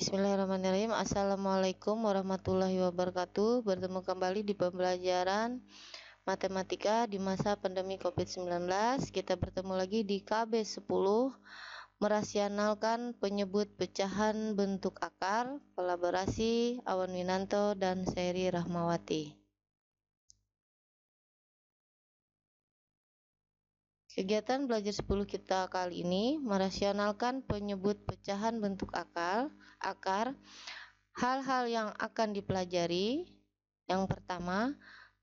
Bismillahirrahmanirrahim. Assalamualaikum warahmatullahi wabarakatuh. Bertemu kembali di pembelajaran matematika di masa pandemi COVID-19. Kita bertemu lagi di KB 10, merasionalkan penyebut pecahan bentuk akar, kolaborasi Awan Winanto dan Seri Rahmawati. Kegiatan belajar 10 kita kali ini merasionalkan penyebut pecahan bentuk akar. Hal-hal yang akan dipelajari, yang pertama,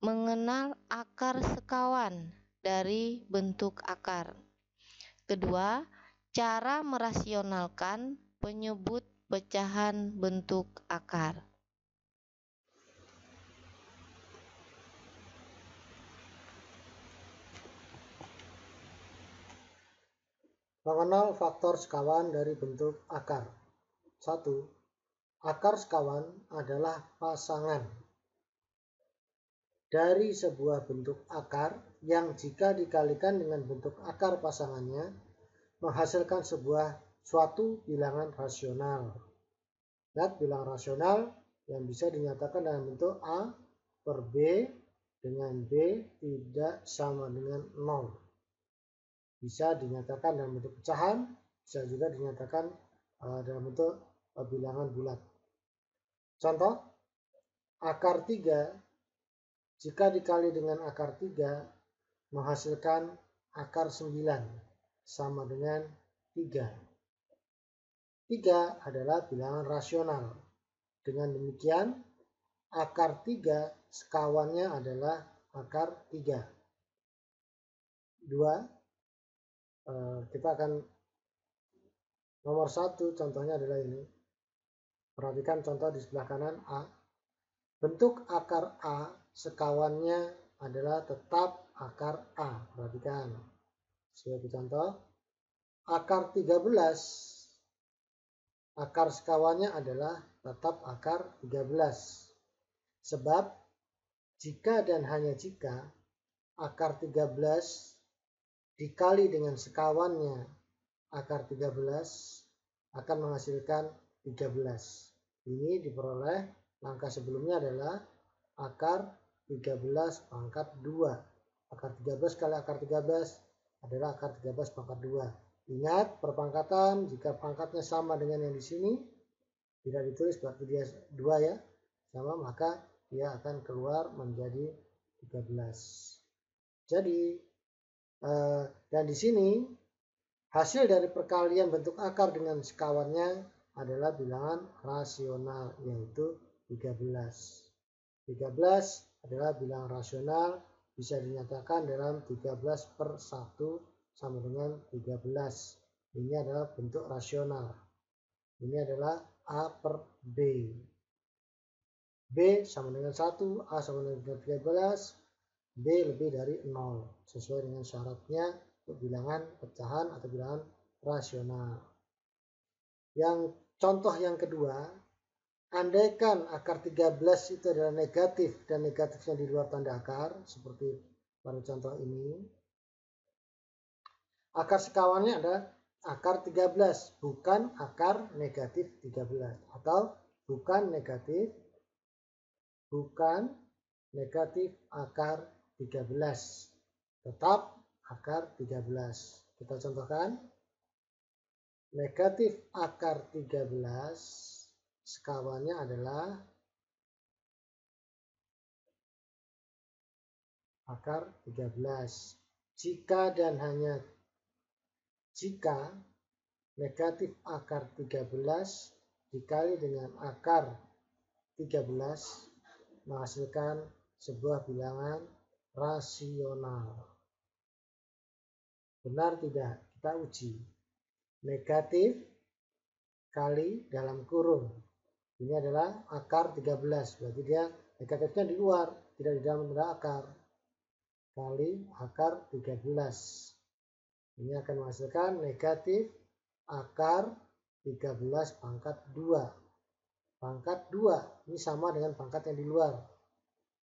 mengenal akar sekawan dari bentuk akar. Kedua, cara merasionalkan penyebut pecahan bentuk akar. Mengenal faktor sekawan dari bentuk akar. 1. Akar sekawan adalah pasangan dari sebuah bentuk akar yang jika dikalikan dengan bentuk akar pasangannya menghasilkan suatu bilangan rasional. Lihat, bilangan rasional yang bisa dinyatakan dalam bentuk A per B dengan B tidak sama dengan 0. Bisa dinyatakan dalam bentuk pecahan, bisa juga dinyatakan dalam bentuk bilangan bulat. Contoh, akar 3 jika dikali dengan akar 3 menghasilkan akar 9 sama dengan 3. 3 adalah bilangan rasional. Dengan demikian, akar 3 sekawannya adalah akar 3. 2. Kita akan nomor 1 contohnya adalah ini. Perhatikan contoh di sebelah kanan A. Bentuk akar A sekawannya adalah tetap akar A. Perhatikan. Sebagai contoh, akar 13 akar sekawannya adalah tetap akar 13. Sebab jika dan hanya jika akar 13 dikali dengan sekawannya akar 13 akan menghasilkan 13. Ini diperoleh, langkah sebelumnya adalah akar 13 pangkat 2. Akar 13 kali akar 13 adalah akar 13 pangkat 2. Ingat, perpangkatan jika pangkatnya sama dengan yang di sini, tidak ditulis berarti dia 2 ya, sama, maka dia akan keluar menjadi 13. Jadi, dan di sini hasil dari perkalian bentuk akar dengan sekawannya adalah bilangan rasional, yaitu 13. 13 adalah bilangan rasional, bisa dinyatakan dalam 13 per 1 sama dengan 13. Ini adalah bentuk rasional. Ini adalah A per B. B sama dengan 1, A sama dengan 13, B lebih dari 0. Sesuai dengan syaratnya untuk bilangan pecahan atau bilangan rasional. Yang contoh yang kedua, andaikan akar 13 itu adalah negatif dan negatifnya di luar tanda akar, seperti pada contoh ini. Akar sekawannya adalah akar 13, bukan akar negatif 13. Atau bukan negatif akar 13. Tetap akar 13. Kita contohkan. Negatif akar 13 sekawannya adalah akar 13. Jika dan hanya jika negatif akar 13 dikali dengan akar 13 menghasilkan sebuah bilangan rasional. Benar tidak? Kita uji. Negatif kali dalam kurung. Ini adalah akar 13. Berarti dia negatifnya di luar, tidak di dalam benda akar. Kali akar 13. Ini akan menghasilkan negatif akar 13 pangkat 2. Pangkat 2. Ini sama dengan pangkat yang di luar.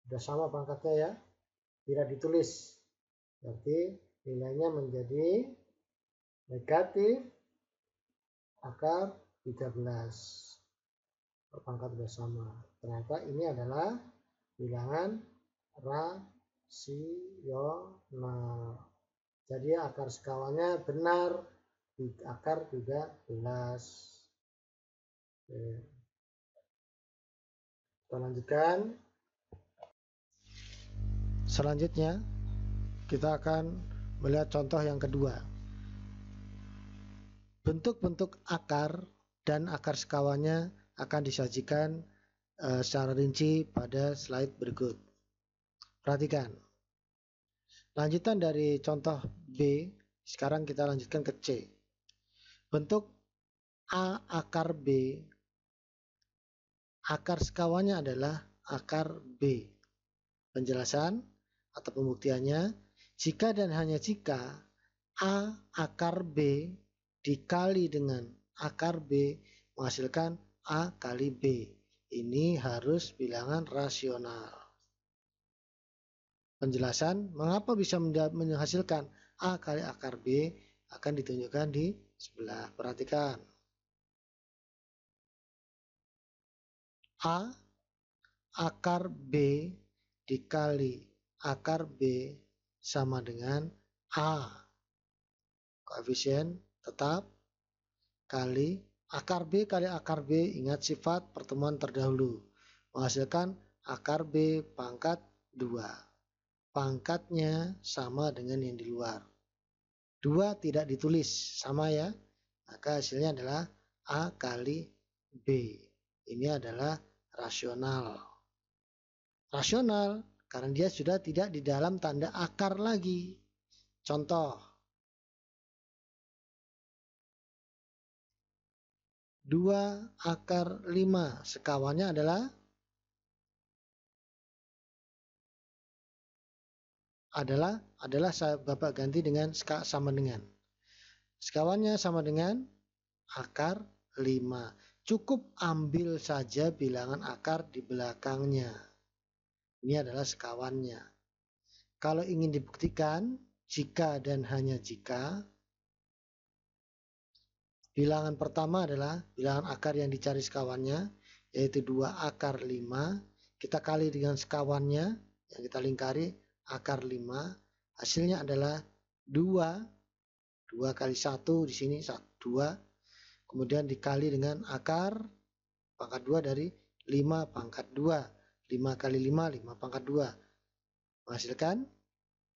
Sudah sama pangkatnya ya. Tidak ditulis. Berarti nilainya menjadi negatif akar 13. berpangkat bersama. Ternyata ini adalah bilangan rasional. Jadi akar sekawannya benar di akar 13. Oke. Kita lanjutkan. Selanjutnya kita akan melihat contoh yang kedua. Bentuk-bentuk akar dan akar sekawannya akan disajikan secara rinci pada slide berikut. Perhatikan. Lanjutan dari contoh B, sekarang kita lanjutkan ke C. Bentuk A akar B, akar sekawannya adalah akar B. Penjelasan atau pembuktiannya, jika dan hanya jika A akar B dikali dengan akar B menghasilkan A kali B. Ini harus bilangan rasional. Penjelasan mengapa bisa menghasilkan A kali akar B akan ditunjukkan di sebelah. Perhatikan. A akar B dikali akar B sama dengan A. Koefisien tetap kali akar B kali akar B, ingat sifat pertemuan terdahulu, menghasilkan akar B pangkat 2. Pangkatnya sama dengan yang di luar. 2 tidak ditulis, sama ya. Maka hasilnya adalah A kali B. Ini adalah rasional. Rasional karena dia sudah tidak di dalam tanda akar lagi. Contoh. 2 akar 5 sekawannya adalah saya Bapak ganti dengan sama dengan. Sekawannya sama dengan akar 5. Cukup ambil saja bilangan akar di belakangnya. Ini adalah sekawannya. Kalau ingin dibuktikan, jika dan hanya jika, bilangan pertama adalah bilangan akar yang dicari sekawannya, yaitu 2 akar 5. Kita kali dengan sekawannya, yang kita lingkari akar 5. Hasilnya adalah 2. 2 kali 1 di sini 2. Kemudian dikali dengan akar pangkat 2 dari 5 pangkat 2. 5 kali 5, 5 pangkat 2. Menghasilkan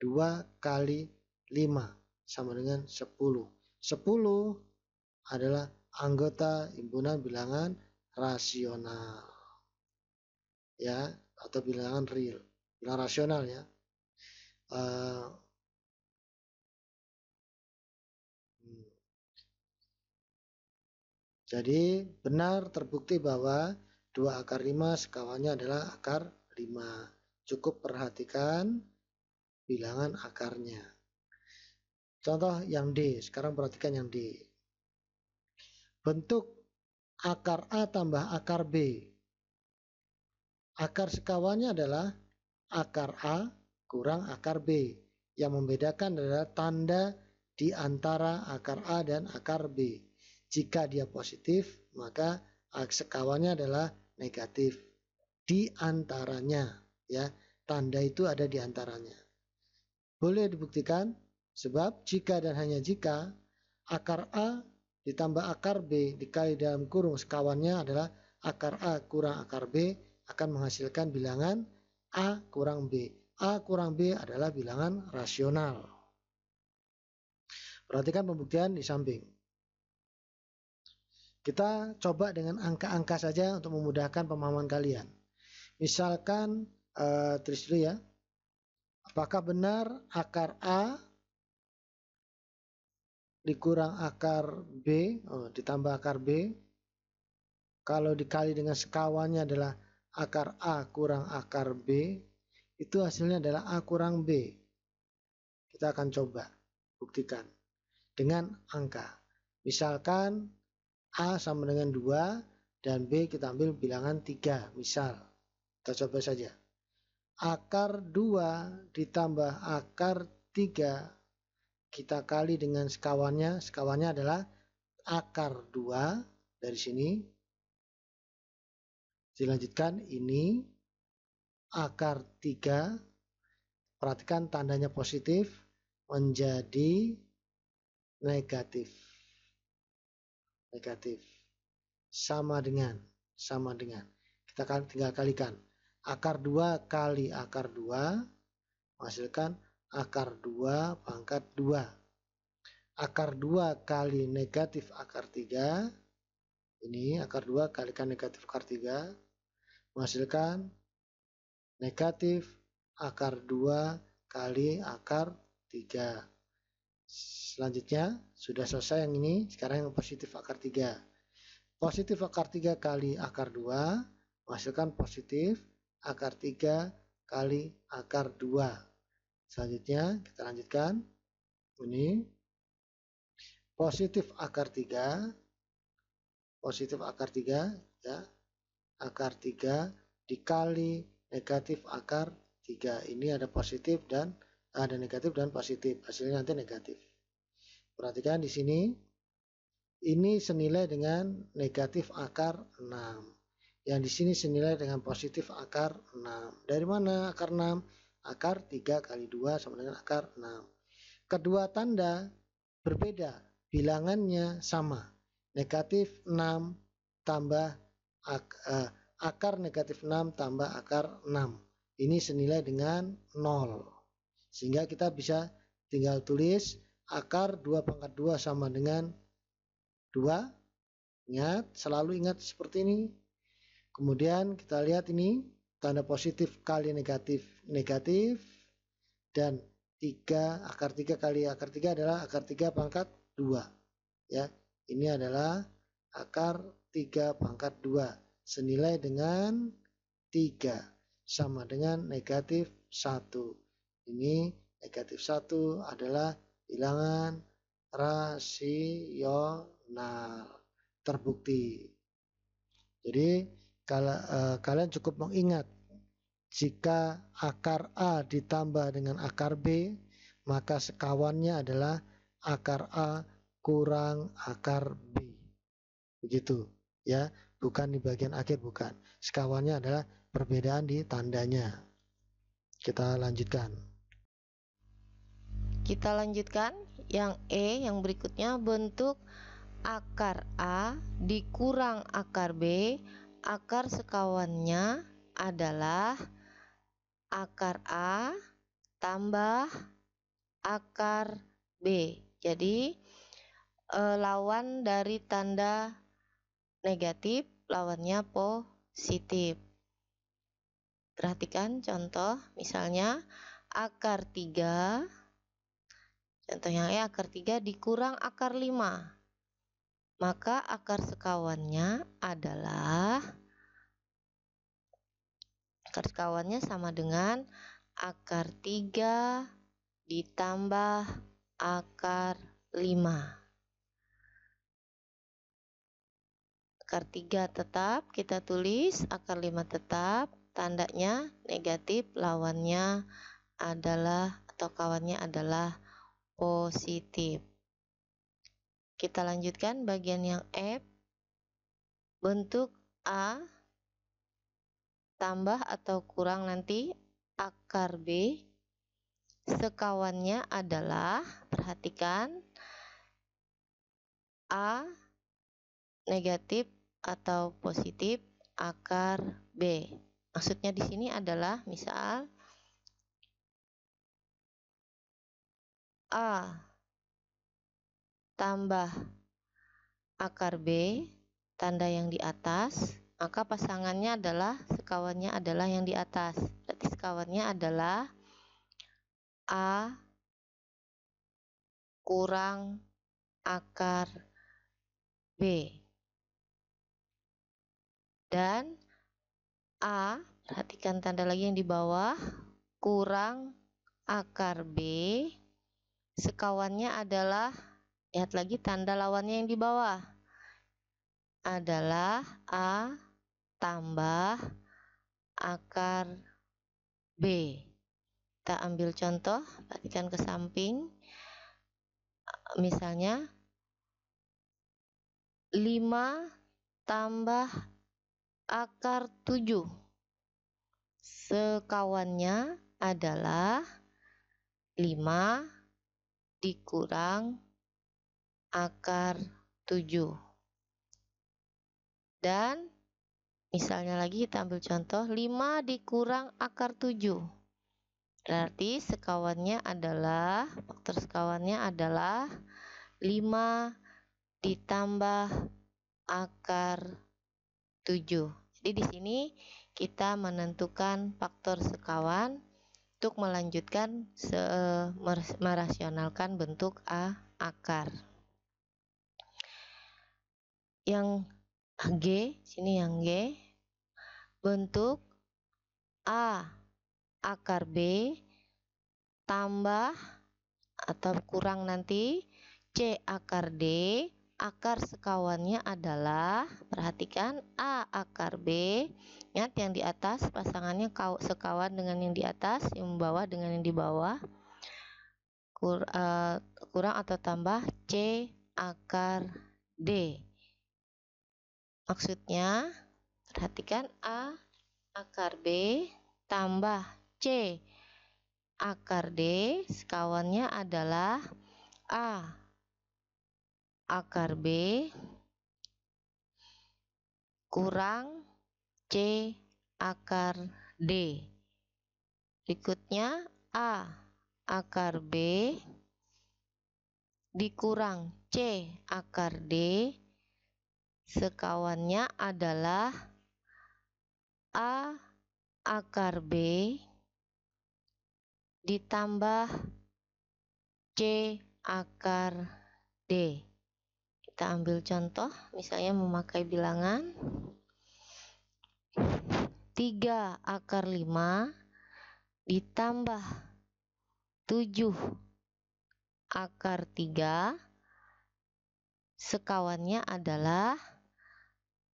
2 kali 5 sama dengan 10. 10 adalah anggota himpunan bilangan rasional. Ya, atau bilangan real. Bilangan rasional ya. Jadi benar terbukti bahwa 2 akar 5 sekawannya adalah akar 5. Cukup perhatikan bilangan akarnya. Contoh yang D, sekarang perhatikan yang D. Bentuk akar A tambah akar B. Akar sekawannya adalah akar A kurang akar B. Yang membedakan adalah tanda di antara akar A dan akar B. Jika dia positif, maka sekawannya adalah negatif. Di antaranya, ya, tanda itu ada di antaranya. Boleh dibuktikan, sebab jika dan hanya jika akar A ditambah akar B dikali dalam kurung sekawannya adalah akar A kurang akar B akan menghasilkan bilangan A kurang B. A kurang B adalah bilangan rasional. Perhatikan pembuktian di samping. Kita coba dengan angka-angka saja untuk memudahkan pemahaman kalian. Misalkan, tulis dulu ya. Apakah benar akar A dikurang akar B, ditambah akar B, kalau dikali dengan sekawannya adalah akar A kurang akar B, itu hasilnya adalah A kurang B. Kita akan coba buktikan dengan angka. Misalkan A sama dengan 2 dan B kita ambil bilangan 3. Misal, kita coba saja. Akar 2 ditambah akar 3 kita kali dengan sekawannya. Sekawannya adalah akar 2 dari sini Dilanjutkan, ini akar 3, perhatikan tandanya positif menjadi negatif. Sama dengan. Kita tinggal kalikan. Akar 2 kali akar 2 menghasilkan akar 2 pangkat 2. Akar 2 kali negatif akar 3, ini akar 2 kalikan negatif akar 3, menghasilkan negatif akar 2 kali akar 3. Selanjutnya, sudah selesai yang ini, sekarang yang positif akar 3. Positif akar 3 kali akar 2 menghasilkan positif akar 3 kali akar 2. Selanjutnya kita lanjutkan. Ini positif akar 3 ya. Akar 3 dikali negatif akar 3. Ini ada positif dan ada negatif dan positif. Hasilnya nanti negatif. Perhatikan di sini. Ini senilai dengan negatif akar 6. Yang di sini senilai dengan positif akar 6. Dari mana akar 6? Akar 3 kali 2 sama dengan akar 6. Kedua tanda berbeda, bilangannya sama. Negatif 6 tambah akar negatif 6 tambah akar 6. Ini senilai dengan 0. Sehingga kita bisa tinggal tulis akar 2 pangkat 2 sama dengan 2. Selalu ingat seperti ini. Kemudian kita lihat ini tanda positif kali negatif dan 3 akar 3 kali akar 3 adalah akar 3 pangkat 2 ya. Ini adalah akar 3 pangkat 2 senilai dengan 3 sama dengan negatif 1. Ini negatif 1 adalah bilangan rasional terbukti. Jadi kalian cukup mengingat jika akar A ditambah dengan akar B, maka sekawannya adalah akar A kurang akar B. Begitu ya, bukan di bagian akhir, bukan. Sekawannya adalah perbedaan di tandanya. Kita lanjutkan. Yang E yang berikutnya, bentuk akar A dikurang akar B, akar sekawannya adalah akar A tambah akar B. Jadi lawan dari tanda negatif, lawannya positif. Perhatikan contoh, misalnya akar 3, contoh yang E, akar 3 dikurang akar 5. Maka akar sekawannya sama dengan akar 3 ditambah akar 5. Akar 3 tetap kita tulis, akar 5 tetap, tandanya negatif, lawannya adalah atau kawannya adalah positif. Kita lanjutkan bagian yang F. Bentuk A tambah atau kurang nanti akar B, sekawannya adalah, perhatikan, A negatif atau positif akar B. Maksudnya di sini adalah misal A tambah akar B, tanda yang di atas, maka pasangannya adalah, sekawannya adalah yang di atas. Berarti sekawannya adalah A kurang akar B. Dan A, perhatikan tanda lagi yang di bawah, kurang akar B, sekawannya adalah, lihat lagi tanda lawannya yang di bawah, adalah A tambah akar B. Kita ambil contoh, perhatikan ke samping. Misalnya 5 tambah akar 7. Sekawannya adalah 5 dikurang akar 7. Dan misalnya lagi kita ambil contoh 5 dikurang akar 7. Berarti sekawannya adalah, faktor sekawannya adalah 5 ditambah akar 7. Jadi di sini kita menentukan faktor sekawan untuk melanjutkan merasionalkan bentuk akar. Yang G, sini yang G, bentuk A akar B tambah atau kurang nanti C akar D, akar sekawannya adalah, perhatikan, A akar B. Ingat yang di atas pasangannya sekawan dengan yang di atas, yang bawah dengan yang di bawah. Kurang atau tambah C akar D. Maksudnya, perhatikan A akar B tambah C akar D, sekawannya adalah A akar B kurang C akar D. Berikutnya A akar B dikurang C akar D, sekawannya adalah A akar B ditambah C akar D. Kita ambil contoh, misalnya memakai bilangan 3 akar 5 ditambah 7 akar 3, sekawannya adalah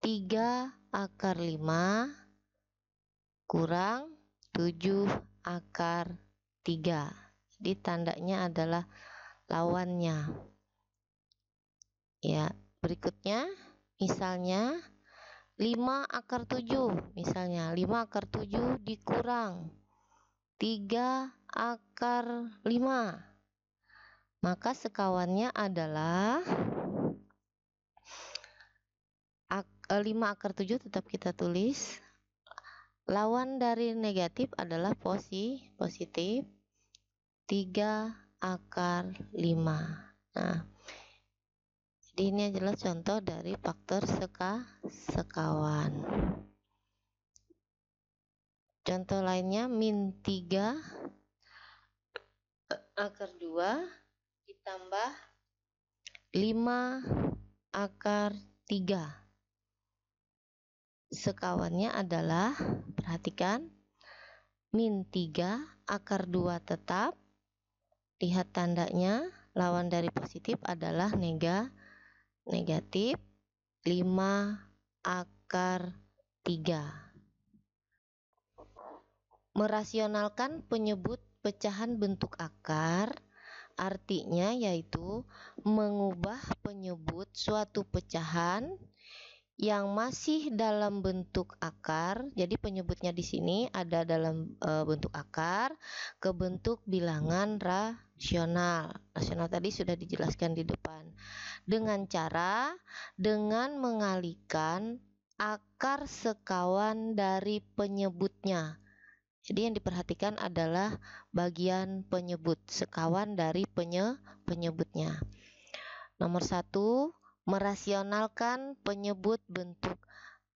3 akar 5 kurang 7 akar 3. Jadi tandanya adalah lawannya. Ya, berikutnya misalnya 5 akar 7. Misalnya 5 akar 7 dikurang 3 akar 5. Maka sekawannya adalah 5 akar 7 tetap kita tulis. Lawan dari negatif adalah positif 3 akar 5. Nah, jadi ini adalah contoh dari faktor sekawan. Contoh lainnya min 3 akar 2 ditambah 5 akar 3. Sekawannya adalah, perhatikan, min 3 akar 2 tetap. Lihat tandanya, lawan dari positif adalah negatif 5 akar 3. Merasionalkan penyebut pecahan bentuk akar, artinya yaitu mengubah penyebut suatu pecahan yang masih dalam bentuk akar. Jadi penyebutnya di sini ada dalam bentuk akar ke bentuk bilangan rasional. Rasional tadi sudah dijelaskan di depan. Dengan mengalihkan akar sekawan dari penyebutnya. Jadi yang diperhatikan adalah bagian penyebut, sekawan dari penyebutnya. Nomor 1, merasionalkan penyebut bentuk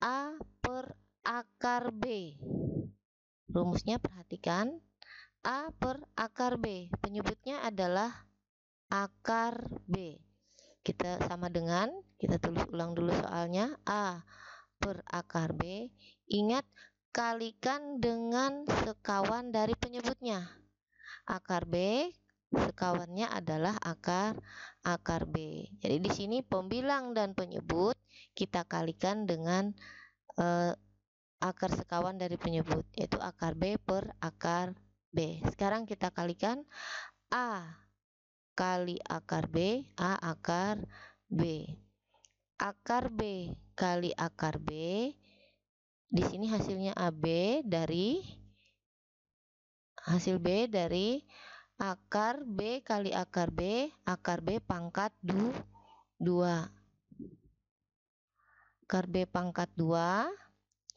A per akar B. Rumusnya perhatikan, A per akar B. Penyebutnya adalah akar B. Kita tulis ulang dulu soalnya. A per akar B. Ingat, kalikan dengan sekawan dari penyebutnya. Akar B sekawannya adalah akar B. Jadi di sini pembilang dan penyebut kita kalikan dengan akar sekawan dari penyebut, yaitu akar B per akar B. Sekarang kita kalikan A kali akar B, A akar B. Akar B kali akar B Di sini hasilnya AB dari hasil B dari akar B kali akar B pangkat 2. Akar B pangkat 2,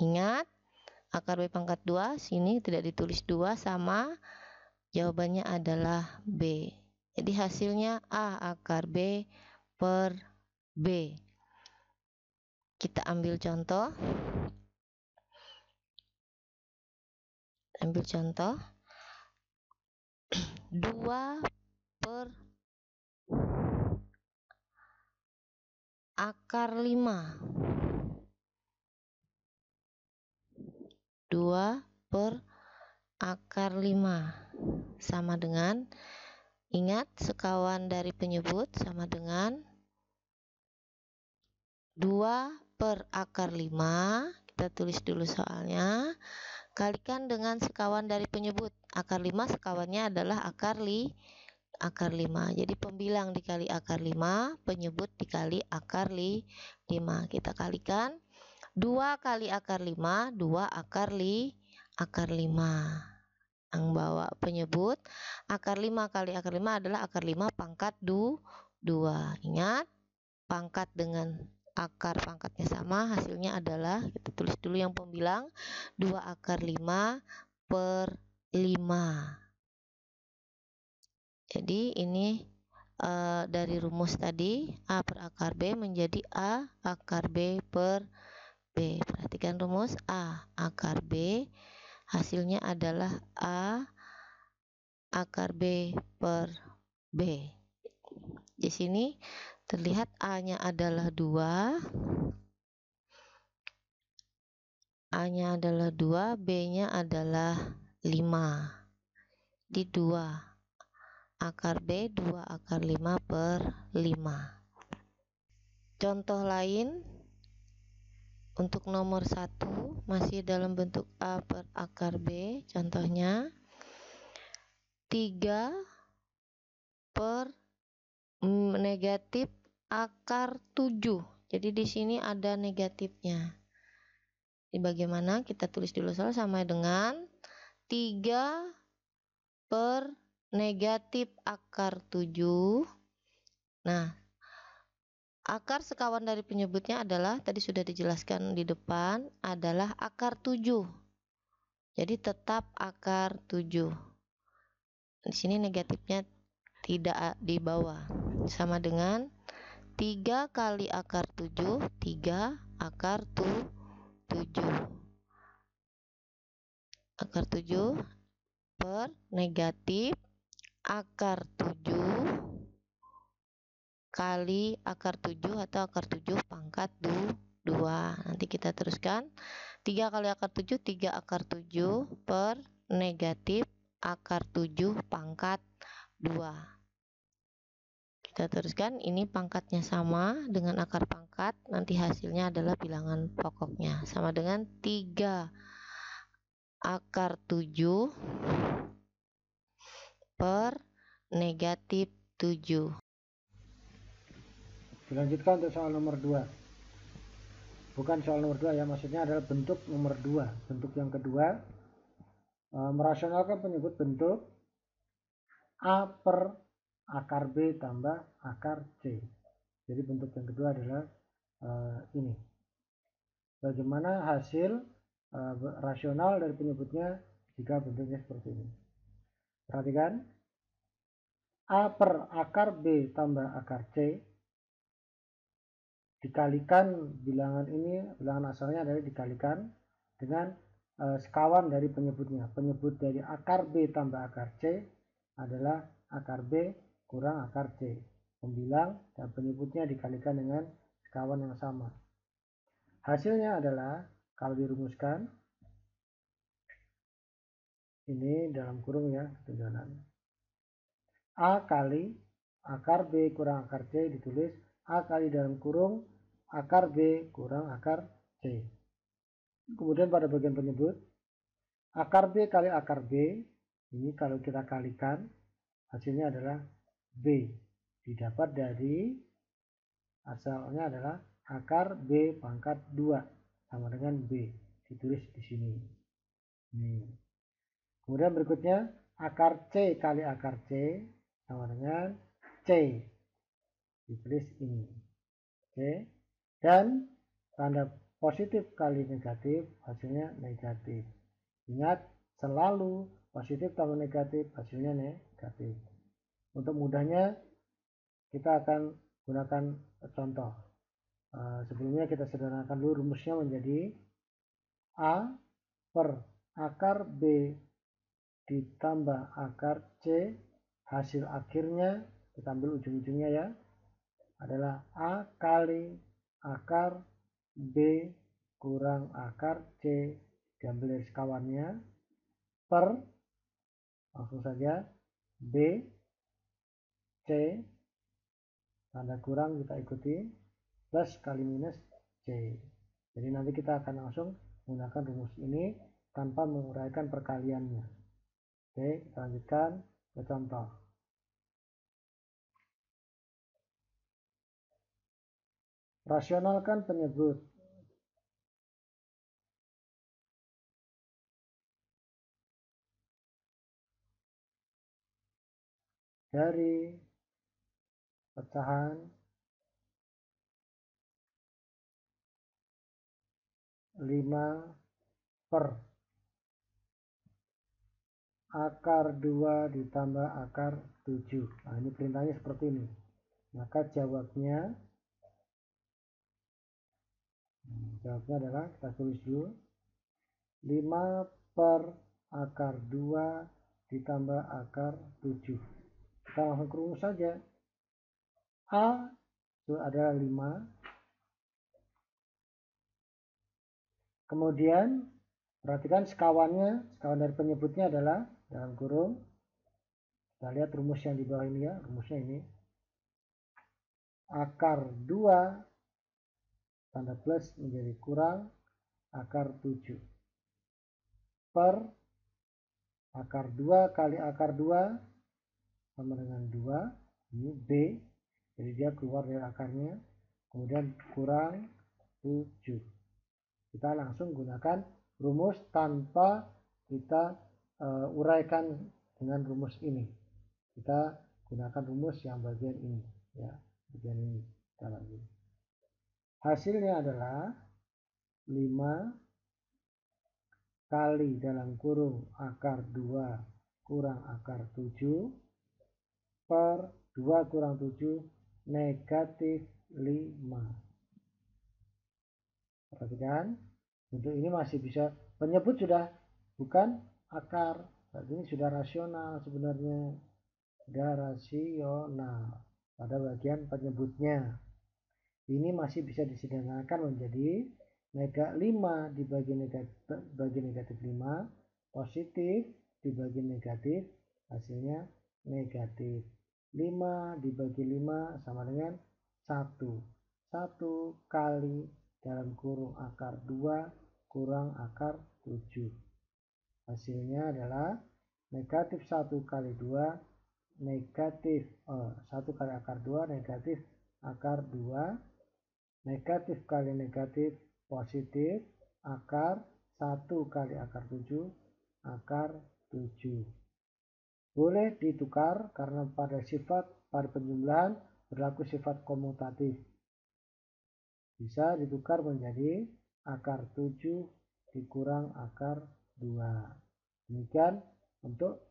ingat akar B pangkat 2 sini tidak ditulis 2 sama, jawabannya adalah B. Jadi hasilnya A akar B per B. Kita ambil contoh. Ambil contoh 2 per akar 5. 2 per akar 5 sama dengan, ingat sekawan dari penyebut sama dengan 2 per akar 5, kita tulis dulu soalnya, kalikan dengan sekawan dari penyebut. Akar 5 sekawannya adalah akar 5. Jadi pembilang dikali akar 5, penyebut dikali akar 5. Kita kalikan 2 kali akar 5, 2 akar 5. Yang bawa penyebut, akar 5 kali akar 5 adalah akar 5 pangkat 2. Ingat, pangkat dengan akar pangkatnya sama, hasilnya adalah, kita tulis dulu yang pembilang, 2 akar 5 per 5. Jadi ini dari rumus tadi, A per akar B menjadi A akar B per B. Perhatikan rumus A akar B, hasilnya adalah A akar B per B. Di sini terlihat A-nya adalah 2, A-nya adalah 2, B-nya adalah 5. Di 2 akar B, 2 akar 5 per 5. Contoh lain untuk nomor 1 masih dalam bentuk A per akar B. Contohnya 3 per negatif akar 7. Jadi di sini ada negatifnya. Jadi bagaimana? Kita tulis dulu sama dengan 3 per negatif akar 7. Nah, akar sekawan dari penyebutnya adalah, tadi sudah dijelaskan di depan, adalah akar 7. Jadi tetap akar 7. Di sini negatifnya tidak di bawah. Sama dengan 3 kali akar 7, 3 akar 7. Akar 7 per negatif akar 7 kali akar 7 atau akar 7 pangkat 2. Nanti kita teruskan. 3 kali akar 7, 3 akar 7 per negatif akar 7 pangkat 2. Kita teruskan, ini pangkatnya sama dengan akar pangkat, nanti hasilnya adalah bilangan pokoknya. Sama dengan 3 akar 7 per negatif 7. Dilanjutkan untuk soal nomor 2. Bukan soal nomor 2 ya, maksudnya adalah bentuk nomor 2. Bentuk yang kedua, merasionalkan penyebut bentuk A per akar B tambah akar C. Jadi bentuk yang kedua adalah ini. Bagaimana hasil rasional dari penyebutnya jika bentuknya seperti ini. Perhatikan, A per akar B tambah akar C dikalikan bilangan ini, bilangan asalnya adalah dikalikan dengan sekawan dari penyebutnya. Penyebut dari akar B tambah akar C adalah akar B kurang akar C. Pembilang dan penyebutnya dikalikan dengan sekawan yang sama. Hasilnya adalah, kalau dirumuskan, ini dalam kurung ya, tujuanan. A kali akar B kurang akar C ditulis A kali dalam kurung akar B kurang akar C. Kemudian pada bagian penyebut, akar B kali akar B, ini kalau kita kalikan, hasilnya adalah B. Didapat dari, asalnya adalah akar B pangkat 2, sama dengan B. ditulis di sini. Nih. Kemudian berikutnya akar C kali akar C sama dengan C. Ditulis ini. C. Dan tanda positif kali negatif hasilnya negatif. Ingat, selalu positif tambah negatif hasilnya negatif. Untuk mudahnya kita akan gunakan contoh. Sebelumnya kita sederhanakan dulu rumusnya menjadi A per akar B ditambah akar C, hasil akhirnya kita ambil ujung-ujungnya ya, adalah A kali akar B kurang akar C, diambil dari sekawannya, per, langsung saja, B, C, tanda kurang kita ikuti, plus kali minus C. Jadi nanti kita akan langsung menggunakan rumus ini tanpa menguraikan perkaliannya. Oke, kita lanjutkan ke contoh. Rasionalkan penyebut. Dari pecahan 5 per akar 2 ditambah akar 7. Nah, ini perintahnya seperti ini. Maka jawabnya adalah, kita tulis dulu, 5 per akar 2 ditambah akar 7. Kita langsung rumus saja. A itu adalah 5. Kemudian perhatikan sekawannya, sekawan dari penyebutnya adalah dalam kurung. Kita lihat rumus yang di bawah ini ya, rumusnya ini. Akar 2 tanda plus menjadi kurang akar 7 per akar 2 kali akar 2 sama dengan 2, ini B, jadi dia keluar dari akarnya, kemudian kurang 7. Kita langsung gunakan rumus tanpa kita uraikan dengan rumus ini. Kita gunakan rumus yang bagian ini ya, bagian ini kita lagi. Hasilnya adalah 5 kali dalam kurung akar 2 kurang akar 7 per 2 kurang 7 negatif 5. Perhatikan, bentuk ini masih bisa, penyebut sudah bukan akar, berarti ini sudah rasional sebenarnya, sudah rasional pada bagian penyebutnya. Ini masih bisa disederhanakan menjadi negatif 5 dibagi negatif 5, positif dibagi negatif, hasilnya negatif. 5 dibagi 5 sama dengan 1. 1 kali dalam kurung akar 2 kurang akar 7. Hasilnya adalah negatif 1 kali 2 negatif 1 kali akar 2 negatif akar 2, negatif kali negatif positif, akar 1 kali akar 7 akar 7. Boleh ditukar karena pada penjumlahan berlaku sifat komutatif. Bisa ditukar menjadi akar 7 dikurang akar 2. Demikian untuk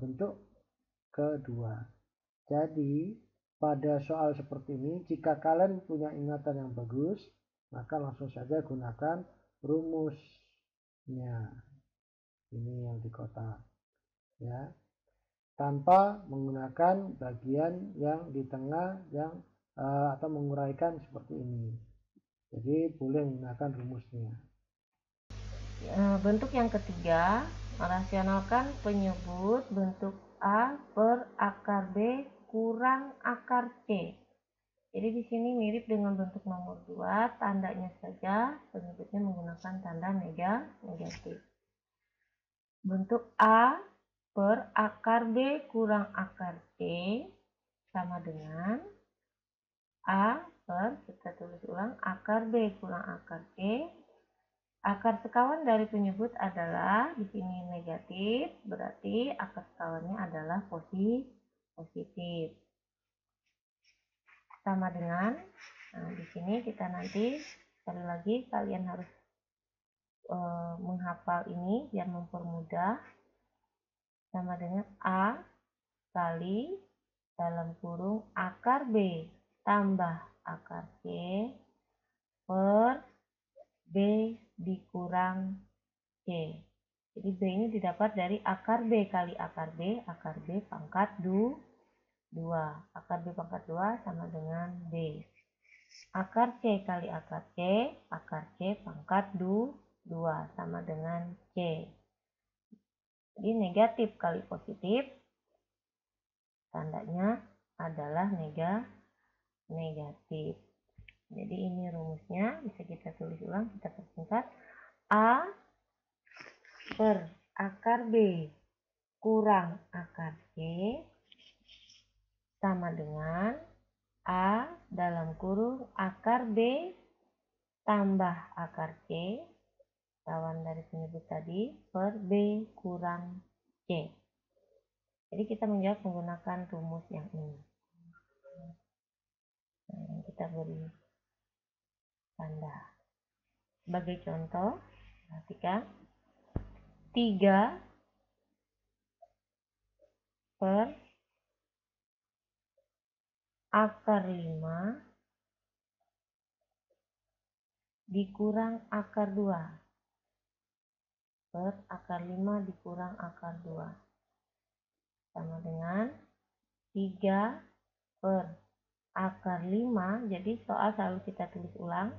bentuk kedua. Jadi pada soal seperti ini, jika kalian punya ingatan yang bagus, maka langsung saja gunakan rumusnya. Ini yang di kotak ya, tanpa menggunakan bagian yang di tengah yang atau menguraikan seperti ini. Jadi boleh menggunakan rumusnya. Bentuk yang ketiga, merasionalkan penyebut bentuk A per akar B kurang akar C. Jadi di sini mirip dengan bentuk nomor 2, tandanya saja penyebutnya menggunakan tanda negatif. Bentuk A per akar B kurang akar C sama dengan A per, kita tulis ulang, akar B kurang akar C Akar sekawan dari penyebut adalah di sini negatif, berarti akar sekawannya adalah positif. Sama dengan, di sini kita nanti sekali lagi kalian harus menghafal ini biar mempermudah. Sama dengan A kali dalam kurung akar B tambah akar C per B dikurang C. Jadi B ini didapat dari akar B kali akar B pangkat 2. Akar B pangkat 2 sama dengan B. Akar C kali akar C pangkat 2 sama dengan C. Jadi negatif kali positif, tandanya adalah negatif. Jadi ini rumusnya, bisa kita tulis ulang, kita persingkat. A per akar B kurang akar C sama dengan A dalam kurung akar B tambah akar C, lawan dari penyebut tadi, per B kurang C. Jadi kita menjawab menggunakan rumus yang ini. Kita beri tanda. Sebagai contoh, perhatikan 3 per akar 5 dikurang akar 2 per akar 5 dikurang akar 2 sama dengan 3 per akar 5. Jadi soal selalu kita tulis ulang,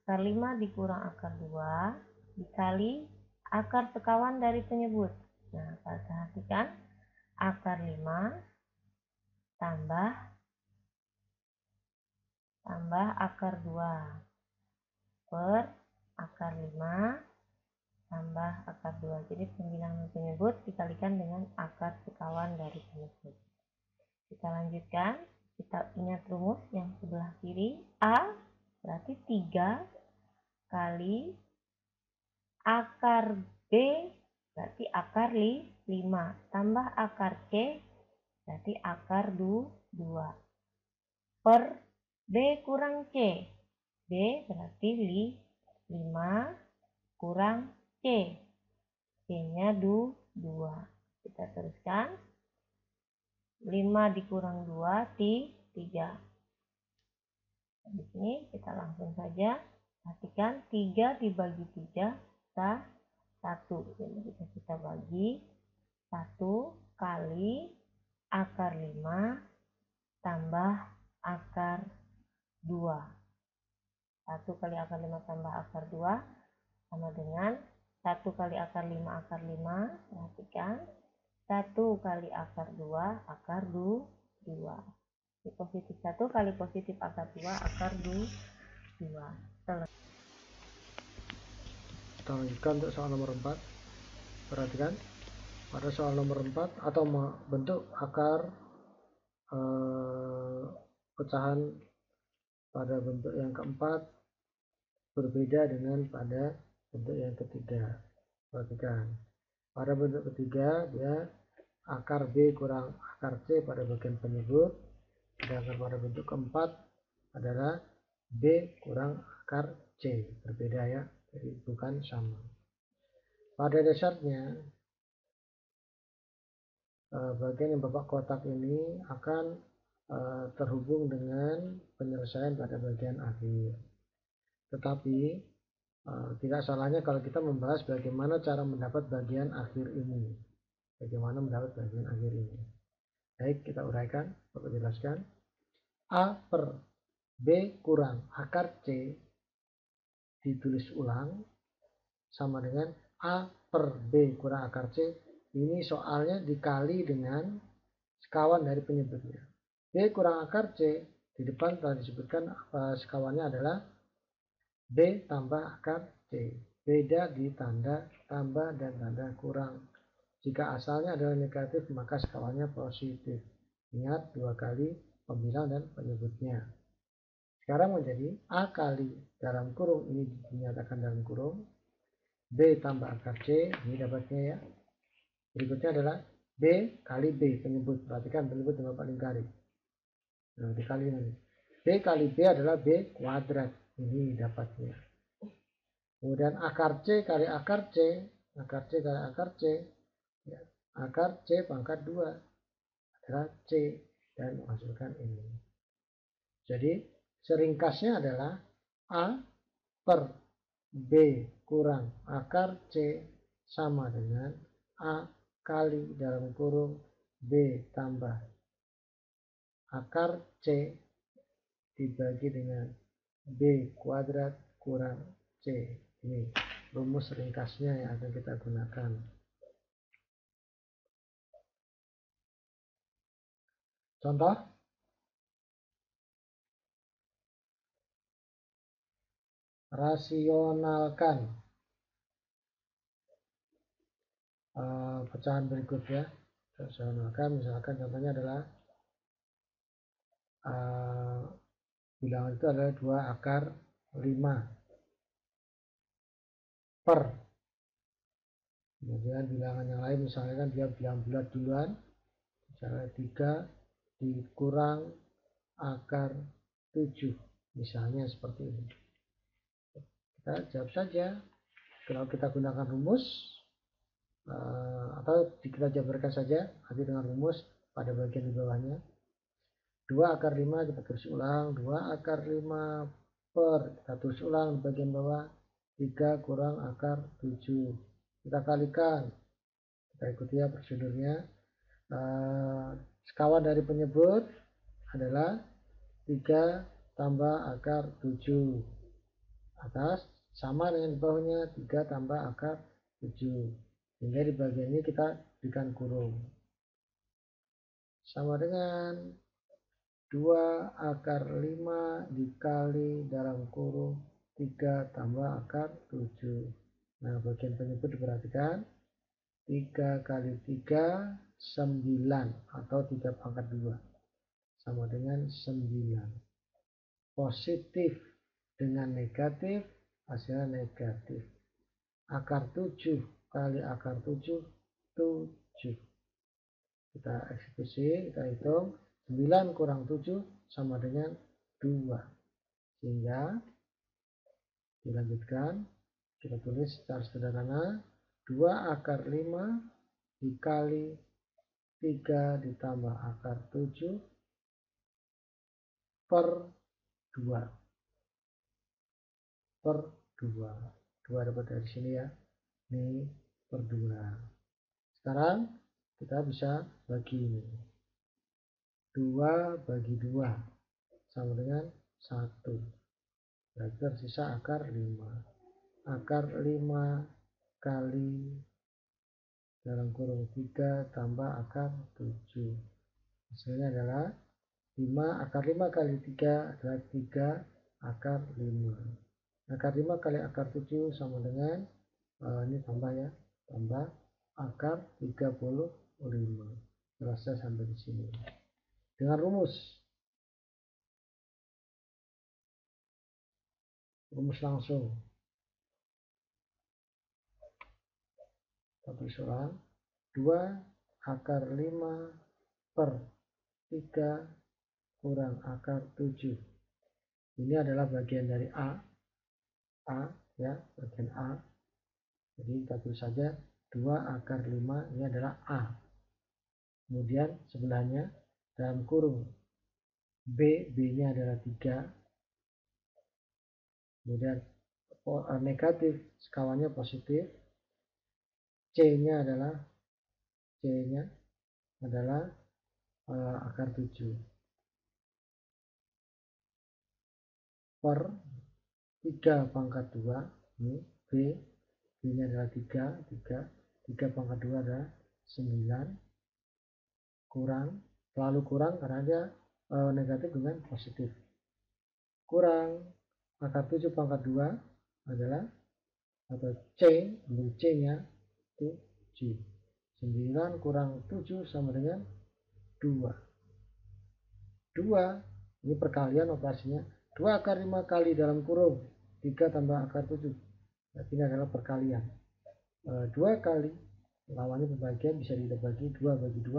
akar 5 dikurang akar 2 dikali akar sekawan dari penyebut. Nah, perhatikan akar 5 tambah akar 2 per akar 5 tambah akar 2. Jadi pembilangan penyebut dikalikan dengan akar sekawan dari penyebut. Kita lanjutkan, kita ingat rumus yang sebelah kiri. A berarti 3 kali akar B berarti akar 5 tambah akar C berarti akar 2 per B kurang C. B berarti 5 kurang C. C-nya 2. Kita teruskan. 5 dikurang 2, 3. Di sini kita langsung saja perhatikan 3 dibagi 3 kita 1. Jadi kita bagi 1 kali akar 5 tambah akar 2. 1 kali akar 5 tambah akar 2 sama dengan 1 kali akar 5 akar 5. Perhatikan 1 kali akar 2 akar 2. Positif 1 kali positif akar 2 akar 2. Kita lanjutkan untuk soal nomor 4. Perhatikan pada soal nomor 4 atau bentuk akar pecahan pada bentuk yang keempat berbeda dengan pada bentuk yang ketiga. Perhatikan pada bentuk ketiga dia akar B kurang akar C pada bagian penyebut, sedangkan pada bentuk keempat adalah B kurang akar C. Berbeda ya, jadi bukan sama. Pada dasarnya bagian yang Bapak kotak ini akan terhubung dengan penyelesaian pada bagian akhir. Tetapi tidak salahnya kalau kita membahas bagaimana cara mendapat bagian akhir ini. Baik, kita uraikan, Bapak jelaskan. A per B kurang akar C ditulis ulang sama dengan A per B kurang akar C. Ini soalnya dikali dengan sekawan dari penyebutnya. B kurang akar C, di depan telah disebutkan sekawannya adalah B tambah akar C. Beda di tanda tambah dan tanda kurang. Jika asalnya adalah negatif, maka sekawannya positif. Ingat 2 kali pembilang dan penyebutnya. Sekarang menjadi A kali dalam kurung, ini dinyatakan dalam kurung, B tambah akar C, ini dapatnya ya. Berikutnya adalah B kali B penyebut. Perhatikan penyebut yang Bapak lingkari. Nah, dikali nanti. B kali B adalah B kuadrat. Ini dapatnya. Kemudian akar C kali akar C. Akar C kali akar C. Ya, akar C pangkat 2 adalah C. Dan menghasilkan ini. Jadi seringkasnya adalah A per B kurang akar C sama dengan A kali dalam kurung B tambah akar C dibagi dengan B kuadrat kurang C. Ini rumus ringkasnya yang akan kita gunakan. Contoh, rasionalkan pecahan berikut ya. Rasionalkan, misalkan contohnya adalah bilangan itu adalah 2 akar 5 per. Kemudian bilangan yang lain misalnya kan dia bilang bulat duluan, misalnya 3 dikurang akar 7, misalnya seperti ini. Kita jawab saja. Kalau kita gunakan rumus atau kita jabarkan saja nanti dengan rumus pada bagian di bawahnya. 2 akar 5 kita tulis ulang, 2 akar 5 per, kita tulis ulang di bagian bawah, 3 kurang akar 7. Kita kalikan, kita ikuti ya prosedurnya. Sekawan dari penyebut adalah 3 tambah akar 7. Atas sama dengan di bawahnya 3 tambah akar 7. Sehingga di bagian ini kita berikan kurung. Sama dengan 2 akar 5 dikali dalam kurung 3 tambah akar 7. Nah, bagian penyebut diperhatikan. 3 kali 3, 9 atau 3 pangkat 2. Sama dengan 9. Positif dengan negatif, hasilnya negatif. Akar 7 kali akar 7, 7. Kita eksekusi, kita hitung. 9 kurang 7 sama dengan 2. Sehingga dilanjutkan, kita tulis secara sederhana 2 akar 5 dikali 3 ditambah akar 7 per 2. Per 2. 2 dapat dari sini ya. Ini per 2. Sekarang kita bisa bagi ini. 2 bagi 2 sama dengan 1. Berarti tersisa akar 5. Akar 5 kali dalam kurung 3 tambah akar 7. Hasilnya adalah 5. Akar 5 kali 3 adalah 3 akar 5. Akar 5 kali akar 7 sama dengan, ini tambah ya, tambah akar 35. Selesai sampai di sini. Dengan rumus langsung. Tulis ulang. 2 akar 5 per 3 kurang akar 7. Ini adalah bagian dari A ya, bagian A. Jadi kita tulis saja 2 akar 5, ini adalah A. Kemudian sebelahnya dalam kurung B-nya adalah 3. Kemudian negatif, sekawannya positif. C-nya adalah akar 7. Per 3 pangkat 2, ini B-nya adalah 3 pangkat 2 adalah 9, selalu kurang karena dia negatif dengan positif. Kurang akar 7 pangkat 2 adalah, atau C, ambil C-nya, 7. 9 kurang 7 sama dengan 2. 2, ini perkalian operasinya. 2 akar 5 kali dalam kurung 3 tambah akar 7. Berarti ini adalah perkalian. 2 kali lawannya pembagian bisa kita bagi 2 bagi 2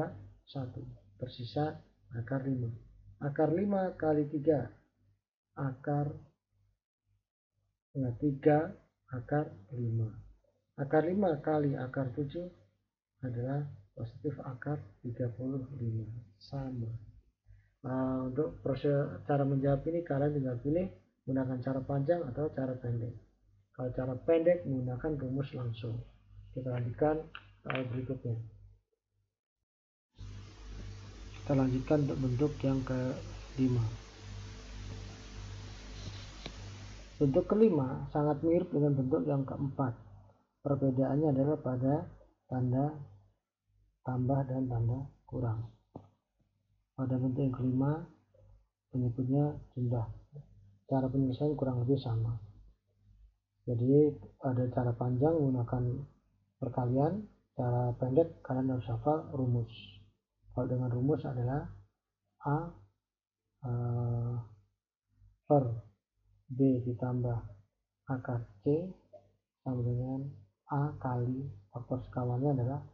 1, tersisa akar 5. Akar 5 kali 3 akar 3 akar 5. Akar 5 kali akar 7 adalah positif akar 35, sama. Nah, untuk proses cara menjawab ini kalian tinggal pilih menggunakan cara panjang atau cara pendek. Kalau cara pendek menggunakan rumus langsung. Kita lanjutkan berikutnya. Kita lanjutkan untuk bentuk yang kelima. Bentuk kelima sangat mirip dengan bentuk yang keempat. Perbedaannya adalah pada tanda tambah dan tanda kurang. Pada bentuk yang kelima penyebutnya jumlah. Cara penyelesaian kurang lebih sama. Jadi ada cara panjang menggunakan perkalian, cara pendek kalian harus hafal rumus. Kalau dengan rumus adalah A per B ditambah akar C sama dengan A kali faktor sekawannya adalah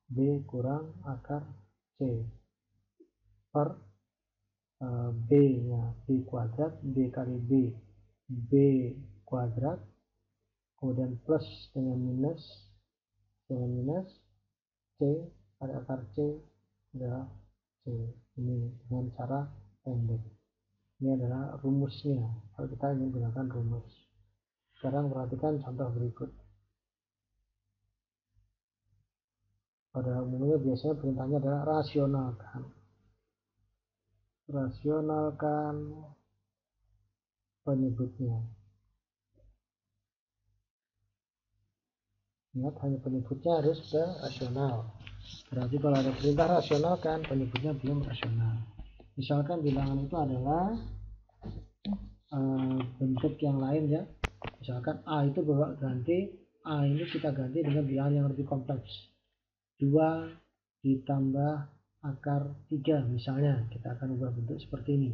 B kurang akar C per B nya B kuadrat, B kali B kuadrat, kemudian plus dengan minus C kali akar C adalah C. Ini dengan cara pendek. Ini adalah rumusnya kalau kita ingin gunakan rumus. Sekarang perhatikan contoh berikut. Pada umumnya biasanya perintahnya adalah rasionalkan penyebutnya. Ingat, hanya penyebutnya harus rasional. Berarti kalau ada perintah rasionalkan, penyebutnya belum rasional. Misalkan bilangan itu adalah bentuk yang lain ya. Misalkan A itu ganti, A ini kita ganti dengan bilangan yang lebih kompleks. 2 ditambah akar 3 misalnya, kita akan ubah bentuk seperti ini.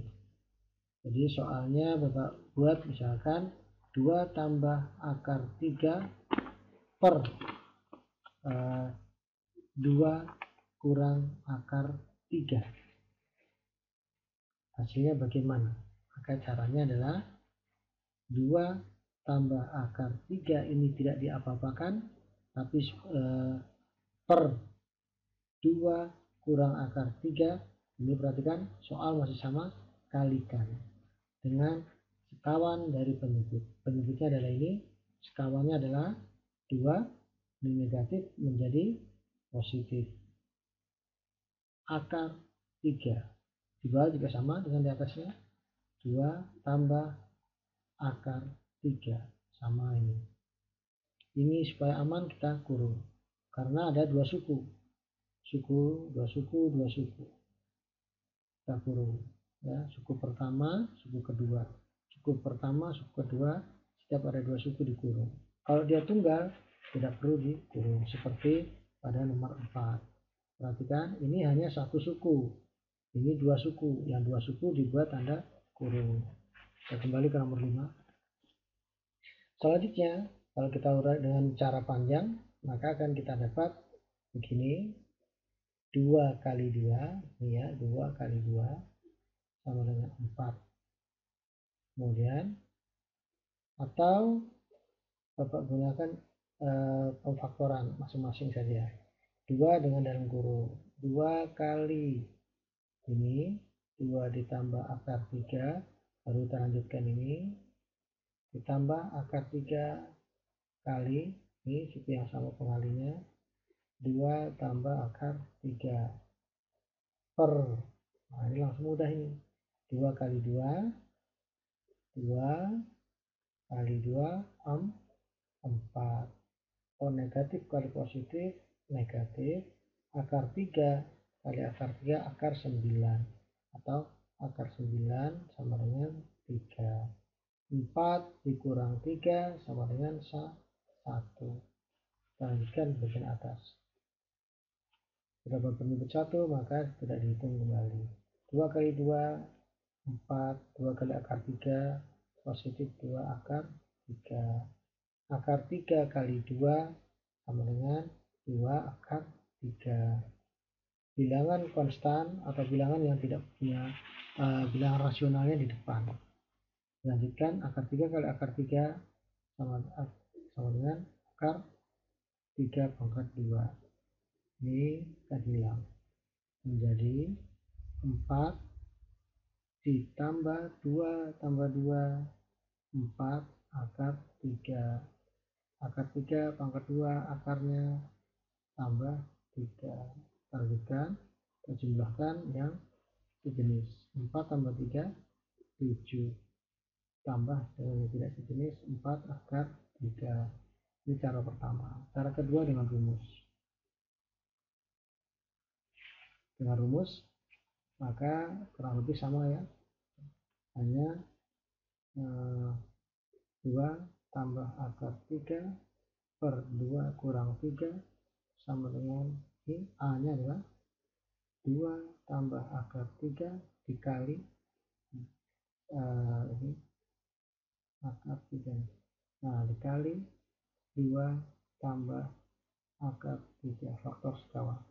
Jadi soalnya Bapak buat misalkan 2 tambah akar 3 per 2 kurang akar 3. Hasilnya bagaimana? Maka caranya adalah 2 tambah akar 3 ini tidak diapa-apakan, tapi per 2 kurang akar 3, ini perhatikan soal masih sama, kalikan dengan sekawan dari penyebut. Penyebutnya adalah ini, sekawannya adalah 2, ini negatif menjadi positif. Akar 3 di bawah juga sama dengan di atasnya, 2 tambah akar 3 sama ini. Ini supaya aman kita kurung karena ada 2 suku. 2 suku kita kurung ya, suku pertama, suku kedua. Suku pertama, suku kedua, setiap ada 2 suku dikurung. Kalau dia tunggal tidak perlu dikurung seperti pada nomor 4. Perhatikan, ini hanya 1 suku. Ini 2 suku, yang 2 suku dibuat tanda kurung. Kita kembali ke nomor 5. Selanjutnya, kalau kita uraikan dengan cara panjang, maka akan kita dapat begini. 2 kali 2, ini ya, 2 kali 2 sama dengan 4. Kemudian, atau Bapak gunakan pemfaktoran masing-masing saja. 2 dengan dalam kurung. 2 kali ini, 2 ditambah akar 3, baru kita lanjutkan ini, ditambah akar 3 kali, ini suku yang sama pengalinya, 2 tambah akar 3 per, nah ini langsung mudah ini, 2 kali 2, 2 kali 2, 4. Oh, negatif kali positif, negatif, akar 3 kali akar 3, akar 9. Atau akar 9 sama dengan 3. 4 dikurang 3 sama dengan 1. Kita lanjutkan bagian atas. Dapat penyebut 1, maka tidak dihitung kembali. 2 kali 2, 4. 2 kali akar 3, positif 2 akar 3. Akar 3 kali 2 sama dengan 2 akar 3. Bilangan konstan atau bilangan yang tidak punya bilangan rasionalnya di depan. Lanjutkan, akar 3 kali akar 3 sama dengan akar 3 pangkat 2. Ini kita hilang menjadi 4 ditambah 2 tambah 2, 4 akar 3. Akar 3 pangkat 2 akarnya tambah 3. Lanjutkan, kita jumlahkan yang sejenis. 4 tambah 3, 7. Tambah dengan yang tidak sejenis, 4 akar 3. Ini cara pertama. Cara kedua dengan rumus. Dengan rumus, maka kurang lebih sama ya. Hanya 2 tambah akar 3 per 2 kurang 3 sama dengan ini, A-nya adalah 2 tambah akar 3 dikali ini akar 3. Nah, dikali 2 tambah akar 3 faktor sekawan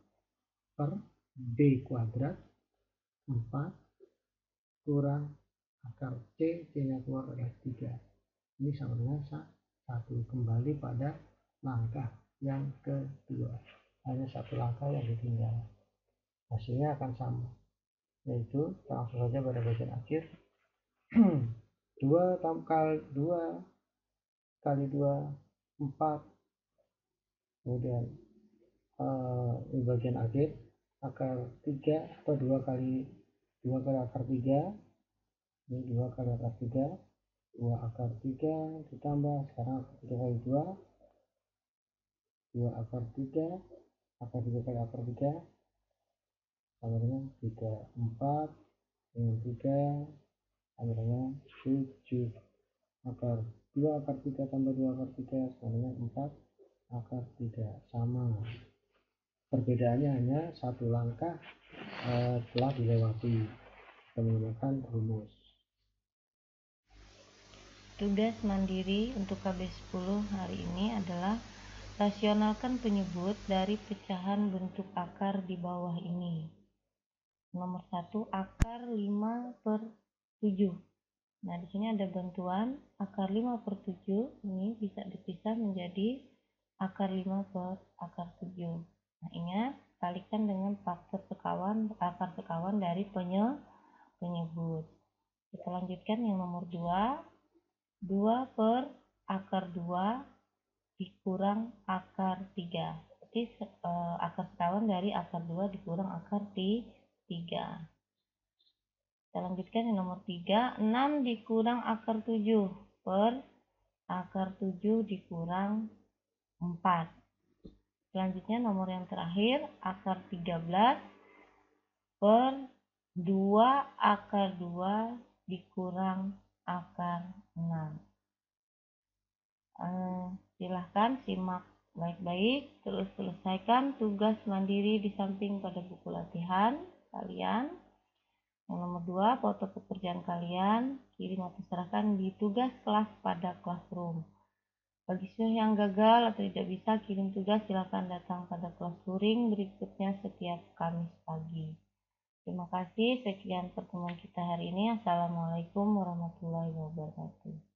per B kuadrat 4 kurang akar C-nya keluar adalah 3. Ini sama dengan 1. Kembali pada langkah yang kedua. Hanya satu langkah yang ditinggal. Hasilnya akan sama. Yaitu, langsung saja pada bagian akhir. 2 kali 2, 4. Kemudian di bagian akhir, akar 3 atau 2 kali akar 3. Ini 2 kali akar 3. 2 akar 3 ditambah sekarang akar 3 kali 2. 2 akar 3. Akar 3 kali akar 3 sama dengan 3. 4 dengan 3 sama dengan 7. Akar 2 akar 3 tambah 2 akar 3 sama dengan 4 akar 3. Sama. Perbedaannya hanya satu langkah telah dilewati. Kita menggunakan rumus. Tugas mandiri untuk KB10 hari ini adalah rasionalkan penyebut dari pecahan bentuk akar di bawah ini. Nomor 1, akar 5/7. Nah, di sini ada bantuan akar 5/7 ini bisa dipisah menjadi akar 5 per akar 7. Nah, ingat, kalikan dengan faktor sekawan akar sekawan dari penyebut. Kita lanjutkan yang nomor 2. 2 per akar 2 dikurang akar 3. Berarti akar sekawan dari akar 2 dikurang akar 3. Kita lanjutkan yang nomor 3. 6 dikurang akar 7 per akar 7 dikurang 4. Selanjutnya nomor yang terakhir, akar 13 per 2 akar 2 dikurang akar 6. Silahkan simak baik-baik, terus selesaikan tugas mandiri di samping pada buku latihan kalian. Yang nomor 2, foto pekerjaan kalian, kirim atau serahkan di tugas kelas pada Classroom. Bagi siswa yang gagal atau tidak bisa kirim tugas, silakan datang pada kelas luring berikutnya setiap Kamis pagi. Terima kasih, sekian pertemuan kita hari ini. Assalamualaikum warahmatullahi wabarakatuh.